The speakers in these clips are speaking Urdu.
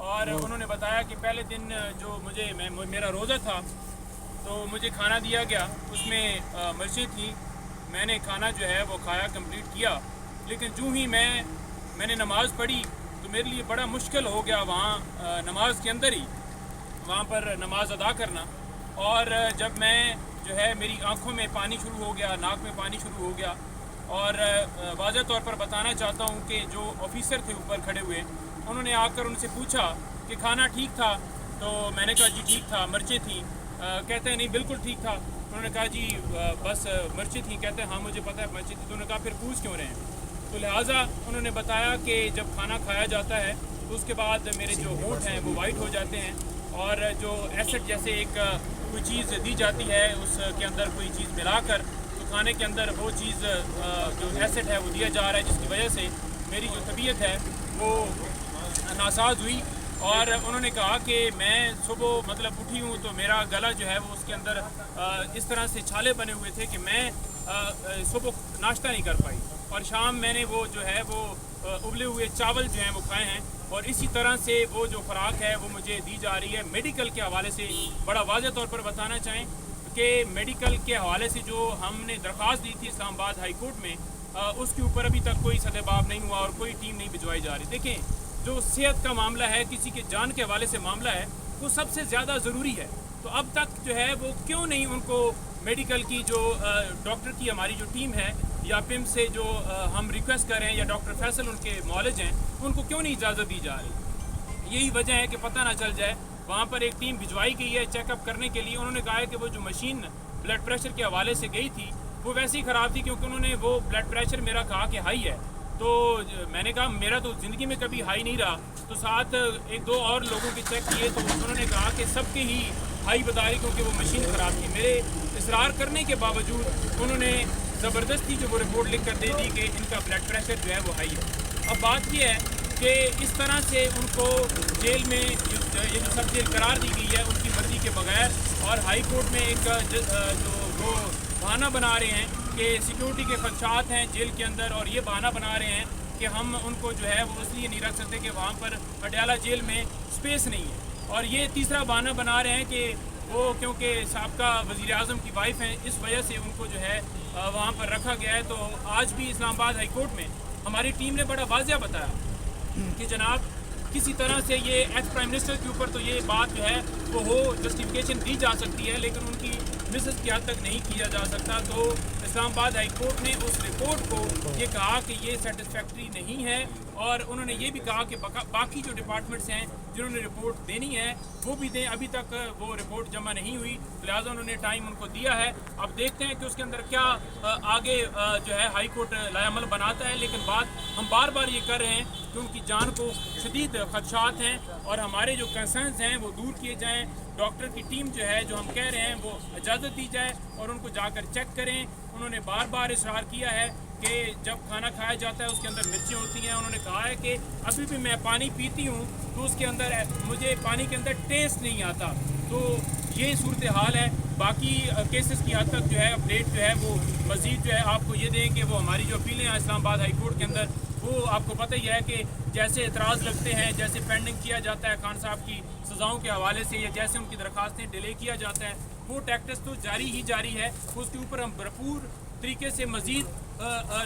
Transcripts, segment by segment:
اور انہوں نے بتایا کہ پہلے دن جو میرا روزہ تھا تو مجھے کھانا دیا گیا، اس میں مرچیں تھیں، میں نے کھانا جو ہے وہ کھایا، کمپلیٹ کیا، لیکن جو ہی میں نے نماز پڑھی تو میرے لیے بڑا مشکل ہو گیا وہاں نماز کے اندر ہی وہاں پر نماز ادا کرنا۔ اور جب میں جو ہے میری آنکھوں میں پانی شروع ہو گیا، ناک میں پانی شروع ہو گیا، اور واضح طور پر بتانا چاہتا ہوں کہ جو آفیسر تھے اوپر کھڑے ہوئے، انہوں نے آ کر ان سے پوچھا کہ کھانا ٹھیک تھا؟ تو میں نے کہا جی ٹھیک تھا، مرچیں تھیں۔ کہتے ہیں نہیں بالکل ٹھیک تھا۔ انہوں نے کہا جی بس مرچیں تھیں۔ کہتے ہیں ہاں مجھے پتہ ہے مرچیں تھیں۔ تو انہوں نے کہا پھر پوچھ کیوں رہے ہیں؟ تو لہٰذا انہوں نے بتایا کہ جب کھانا کھایا جاتا ہے تو اس کے بعد میرے جو ہونٹ ہیں وہ وائٹ ہو جاتے ہیں، اور جو ایسڈ جیسے ایک کوئی چیز دی جاتی ہے اس کے اندر کوئی چیز ملا کر، تو کھانے کے اندر وہ چیز جو ایسڈ ہے وہ دیا جا رہا ہے، جس کی وجہ سے میری جو طبیعت ہے وہ ناساز ہوئی۔ اور انہوں نے کہا کہ میں صبح مطلب اٹھی ہوں تو میرا گلا جو ہے وہ اس کے اندر اس طرح سے چھالے بنے ہوئے تھے کہ میں صبح ناشتہ نہیں کر پائی، اور شام میں نے وہ جو ہے وہ ابلے ہوئے چاول جو ہیں وہ کھائے ہیں، اور اسی طرح سے وہ جو خوراک ہے وہ مجھے دی جا رہی ہے۔ میڈیکل کے حوالے سے بڑا واضح طور پر بتانا چاہیں کہ میڈیکل کے حوالے سے جو ہم نے درخواست دی تھی اسلام آباد ہائی کورٹ میں، اس کے اوپر ابھی تک کوئی سدباب نہیں ہوا اور کوئی ٹیم نہیں بھجوائی جا رہی۔ دیکھیں، جو صحت کا معاملہ ہے، کسی کے جان کے حوالے سے معاملہ ہے، وہ سب سے زیادہ ضروری ہے۔ تو اب تک جو ہے وہ کیوں نہیں ان کو میڈیکل کی جو ڈاکٹر کی ہماری جو ٹیم ہے یا پم سے جو ہم ریکویسٹ کر رہے ہیں، یا ڈاکٹر فیصل ان کے معالج ہیں، ان کو کیوں نہیں اجازت دی جا رہی؟ یہی وجہ ہے کہ پتہ نہ چل جائے۔ وہاں پر ایک ٹیم بھجوائی گئی ہے چیک اپ کرنے کے لیے۔ انہوں نے کہا ہے کہ وہ جو مشین بلڈ پریشر کے حوالے سے گئی تھی وہ ویسے ہی خراب تھی، کیونکہ انہوں نے وہ بلڈ پریشر میرا کہا کہ ہائی ہے۔ تو میں نے کہا میرا تو زندگی میں کبھی ہائی نہیں رہا، تو ساتھ ایک دو اور لوگوں کے چیک کیے تو انہوں نے کہا کہ سب کے ہی ہائی بتا رہی، کیونکہ وہ مشین خراب تھی۔ میرے اصرار کرنے کے باوجود انہوں نے زبردستی جو وہ رپورٹ لکھ کر دے دی کہ ان کا بلڈ پریشر جو ہے وہ ہائی ہے۔ اب بات یہ ہے کہ اس طرح سے ان کو جیل میں یہ جو سب جیل قرار دی گئی ہے ان کی مرضی کے بغیر، اور ہائی کورٹ میں ایک جو وہ بہانہ بنا رہے ہیں کہ سیکیورٹی کے خدشات ہیں جیل کے اندر، اور یہ بہانہ بنا رہے ہیں کہ ہم ان کو جو ہے وہ اس لیے نہیں رکھ سکتے کہ وہاں پر اڈیالہ جیل میں سپیس نہیں ہے، اور یہ تیسرا بہانہ بنا رہے ہیں کہ وہ کیونکہ سابقہ وزیر اعظم کی وائف ہیں اس وجہ سے ان کو جو ہے وہاں پر رکھا گیا ہے۔ تو آج بھی اسلام آباد ہائی کورٹ میں ہماری ٹیم نے بڑا واضح بتایا کہ جناب کسی طرح سے یہ ایکس پرائم منسٹر کے اوپر تو یہ بات جو ہے وہ ہو، جسٹیفیکیشن دی جا سکتی ہے، لیکن ان کی مسز کی حد تک نہیں کیا جا سکتا۔ تو اسلام آباد ہائی کورٹ نے اس رپورٹ کو یہ کہا کہ یہ سیٹسفیکٹری نہیں ہے، اور انہوں نے یہ بھی کہا کہ باقی جو ڈپارٹمنٹس ہیں جنہوں نے رپورٹ دینی ہے وہ بھی دیں، ابھی تک وہ رپورٹ جمع نہیں ہوئی، لہٰذا انہوں نے ٹائم ان کو دیا ہے۔ اب دیکھتے ہیں کہ اس کے اندر کیا آگے جو ہے ہائی کورٹ لائے عمل بناتا ہے، لیکن بات ہم بار بار یہ کر رہے ہیں کہ ان کی جان کو شدید خدشات ہیں، اور ہمارے جو کنسرنز ہیں وہ دور کیے جائیں۔ ڈاکٹر کی ٹیم جو ہے جو ہم کہہ رہے ہیں وہ اجازت دی جائے اور ان کو جا کر چیک کریں۔ انہوں نے بار بار اصرار کیا ہے کہ جب کھانا کھایا جاتا ہے اس کے اندر مرچیں ہوتی ہیں۔ انہوں نے کہا ہے کہ ابھی بھی میں پانی پیتی ہوں تو اس کے اندر مجھے پانی کے اندر ٹیسٹ نہیں آتا۔ تو یہ صورتحال ہے۔ باقی کیسز کی حد تک جو ہے اپڈیٹ جو ہے وہ مزید جو ہے آپ کو یہ دیں کہ وہ ہماری جو اپیلیں ہیں اسلام آباد ہائی کورٹ کے اندر، وہ آپ کو پتہ ہی ہے کہ جیسے اعتراض لگتے ہیں، جیسے پینڈنگ کیا جاتا ہے خان صاحب کی سزاؤں کے حوالے سے، یا جیسے ان کی درخواستیں ڈیلے کیا جاتا ہے، وہ ٹیکٹس تو جاری ہی جاری ہے۔ اس کے اوپر ہم بھرپور طریقے سے مزید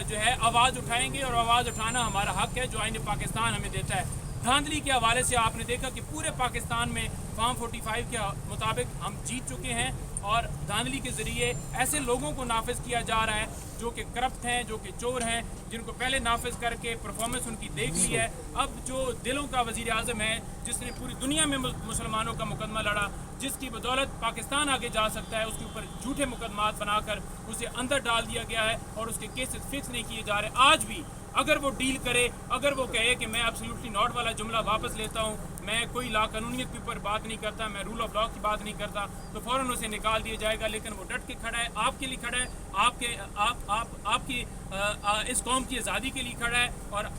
جو ہے آواز اٹھائیں گے، اور آواز اٹھانا ہمارا حق ہے جو آئین پاکستان ہمیں دیتا ہے۔ دھاندلی کے حوالے سے آپ نے دیکھا کہ پورے پاکستان میں فارم 45 کے مطابق ہم جیت چکے ہیں، اور دھاندلی کے ذریعے ایسے لوگوں کو نافذ کیا جا رہا ہے جو کہ کرپٹ ہیں، جو کہ چور ہیں، جن کو پہلے نافذ کر کے پرفارمنس ان کی دیکھ لی ہے۔ اب جو دلوں کا وزیر اعظم ہے، جس نے پوری دنیا میں مسلمانوں کا مقدمہ لڑا، جس کی بدولت پاکستان آگے جا سکتا ہے، اس کے اوپر جھوٹے مقدمات بنا کر اسے اندر ڈال دیا گیا ہے، اور اس کے کیسز فکس نہیں کیے جا رہے۔ آج بھی اگر وہ ڈیل کرے، اگر وہ کہے کہ میں ایبسلیوٹلی ناٹ والا جملہ واپس لیتا ہوں، میں کوئی لا قانونیت کے اوپر بات نہیں کرتا، میں رول آف لا کی بات نہیں کرتا، تو فوراً اسے نکال دیا جائے گا۔ لیکن وہ ڈٹ کے کھڑا ہے، آپ کے لیے کھڑا ہے، آپ کی اس قوم کی آزادی کے لیے کھڑا ہے، اور